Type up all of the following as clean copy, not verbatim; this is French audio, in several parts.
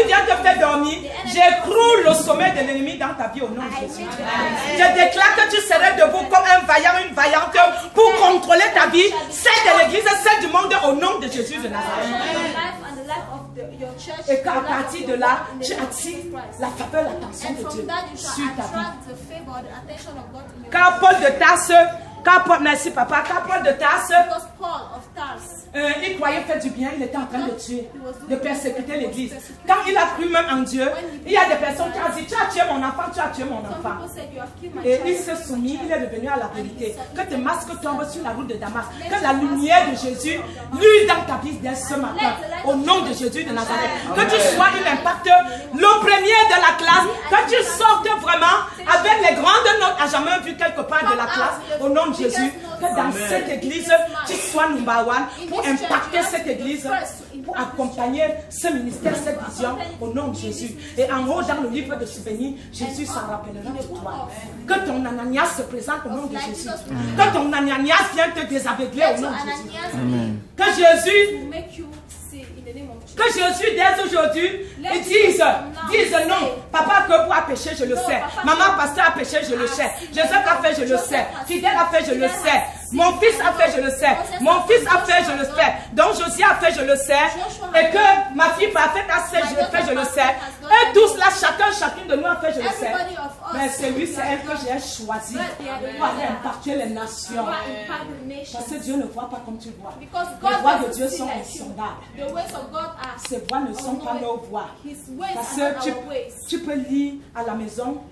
qui vient te faire dormir, j'écroule le sommet de l'ennemi dans ta vie au nom de Jésus. Je déclare que tu serais debout comme un vaillant, une vaillante pour contrôler ta vie, celle de l'église, celle du monde au nom de Jésus de Nazareth. Et qu'à partir de là, tu attires la faveur, l'attention de Dieu sur ta vie. Car Paul de Tarse, merci papa, car Paul de Tarse, il croyait faire du bien, il était en train de tuer, de persécuter l'église. Quand il a cru même en Dieu, il y a des personnes qui ont dit, tu as tué mon enfant, tu as tué mon enfant. Et il s'est soumis, il est revenu à la vérité. Que tes masques tombent sur la route de Damas. Que la lumière de Jésus luise dans ta vie dès ce matin. Au nom de Jésus de Nazareth. Que tu sois un impact, le premier de la classe. Que tu sortes vraiment avec les grandes notes à jamais vu quelque part de la classe. Au nom de Jésus. Que dans cette église, tu sois number one pour impacter cette église, pour accompagner ce ministère, cette vision au nom de Jésus. Et en haut, dans le livre de souvenirs, Jésus s'en rappellera de toi. Que ton Ananias se présente au nom de Jésus. Que ton Ananias vienne te désaveugler au nom de Jésus. Que Jésus, dès aujourd'hui, dise non. Papa Kebou a péché, je le sais. Maman Pasteur a péché, je le sais. Joseph a fait, je le sais. Fidèle a fait, je le sais. Mon fils a fait, je le sais. Mon fils a fait, je le sais. Donc Josia a fait, je le sais. Et que ma fille parfaite a fait, je le sais. Et tous là, chacune de nous a fait, je le sais. Mais c'est lui, c'est elle que j'ai choisi pour aller impacter les nations. Parce que Dieu ne voit pas comme tu vois. Les voies de Dieu sont insondables. Ces voies ne sont pas nos voies. Parce que tu peux lire à la maison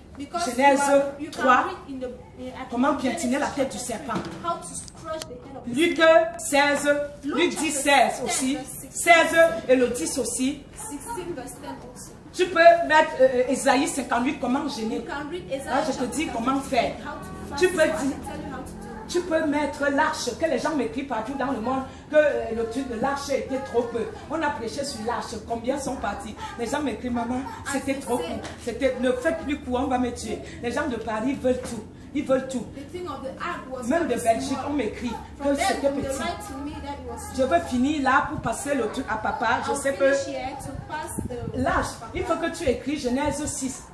Genèse 3, comment piétiner la tête du serpent. Luc 16, Luc 10, 16 aussi. 16 et le 10 aussi. Tu peux mettre Ésaïe 58, comment gêner. Là, je te dis comment faire. Tu peux mettre l'arche, que les gens m'écrivent partout dans le monde, que le truc de l'arche était trop peu. On a prêché sur l'arche, combien sont partis? Les gens m'écrivent, maman, c'était trop court. Ne faites plus court, on va me tuer. Les gens de Paris veulent tout. Ils veulent tout. Même de Belgique, on m'écrit que c'était petit. Je veux finir là pour passer le truc à papa. Je sais que l'âge, il faut que tu écris Genèse 6.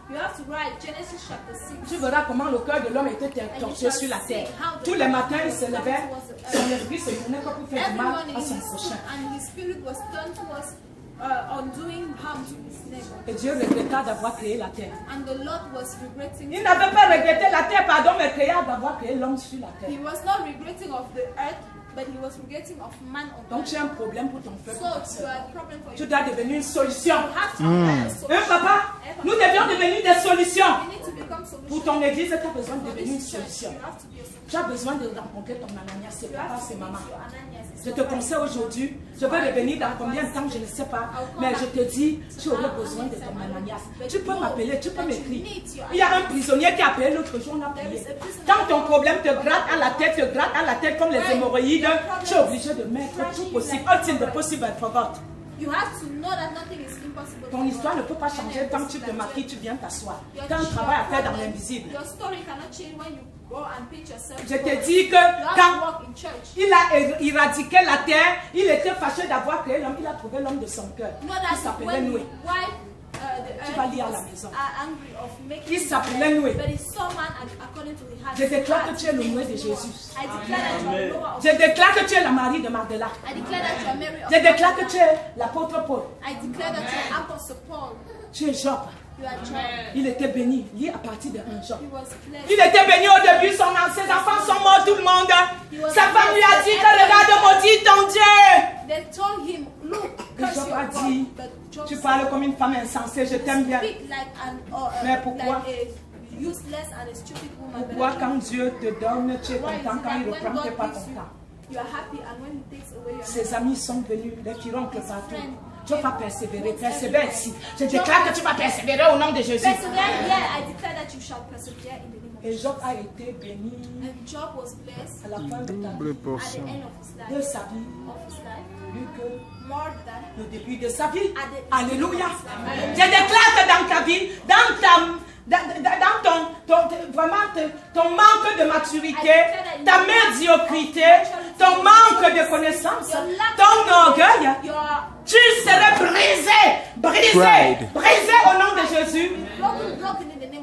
Tu verras comment le cœur de l'homme était torturé sur la terre. Tous les matins, il se levait, son esprit se tournait comme pour faire du mal à son prochain. Et Dieu regretta d'avoir créé la terre. Il n'avait pas regretté la terre, pardon, mais d'avoir créé l'homme sur la terre. Donc tu as un problème pour ton peuple. Tu dois devenir une solution. Papa, nous devions devenir des solutions. Pour ton église, tu as besoin de devenir une solution. Tu as besoin de rencontrer ton Ananias, c'est papa, c'est maman. Je te conseille aujourd'hui, je vais revenir dans combien de temps, je ne sais pas, mais je te dis, tu aurais besoin de ton Ananias. Tu peux m'appeler, tu peux m'écrire. Il y a un prisonnier qui a appelé l'autre jour, on a prié. Quand ton problème te gratte à la tête comme les hémorroïdes, tu es obligé de mettre tout possible. All things are possible, I forgot. Ton histoire ne peut pas changer tant que tu te maquilles, tu viens t'asseoir. Tu as un travail à faire dans l'invisible. Je te dis que quand il a éradiqué la terre, il était fâché d'avoir créé l'homme, il a trouvé l'homme de son cœur. Il s'appelait Noé. Tu vas lire à la maison. Il s'appelait Noé. Je déclare que tu es le Noé de Jésus. Je déclare que tu es la Marie de Magdala. Je déclare que tu es l'apôtre Paul. Tu es Job. Il était béni. Lis à partir de 1 Job. Il était béni au début. Ses enfants sont morts, tout le monde. Sa femme lui a dit que regarde, maudit ton Dieu. Job a dit, tu parles comme une femme insensée, je t'aime bien. Mais pourquoi? Pourquoi quand Dieu te donne, tu es content, quand il reprend, tu n'es pas content? Ses amis sont venus, les furoncles partout. Tu vas persévérer, persévère ici. Je déclare que tu vas persévérer au nom de Jésus. Et Job a été béni à la fin de sa vie. Le début de sa vie. Alléluia. Je déclare que dans ta vie, ton manque de maturité, ta médiocrité, ton manque de connaissance, ton orgueil, tu serais brisé au nom de Jésus.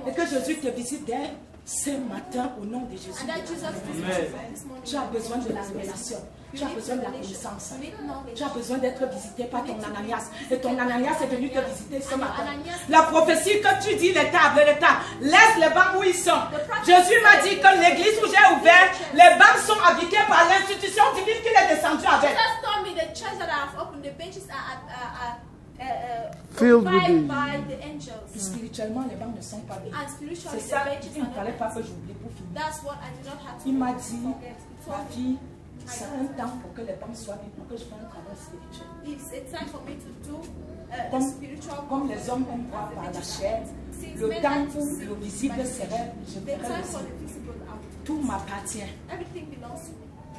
Et que Jésus te visite dès ce matin au nom de Jésus. Tu as besoin de la révélation. Tu as besoin de la connaissance. Tu as besoin d'être visité par ton Ananias. Et ton Ananias est venu te visiter ce matin. La prophétie que tu dis, les tables, laisse les bancs où ils sont. Jésus m'a dit que l'église où j'ai ouvert, les bancs sont habités par l'institution divine qu'il est descendu avec. Spirituellement, les bancs ne sont pas bien. C'est ça qu'il ne fallait pas que j'oublie pour finir. Il m'a dit, ma fille, c'est un temps pour que les bancs soient bien, pour que je fasse un travail spirituel. Comme les hommes aiment voir par la chair, le temps où le visible serait, je verrai tout m'appartient.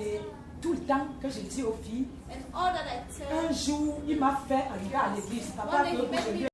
Et tout le temps que je dis aux filles, un jour, il m'a fait arriver à l'église. Papa,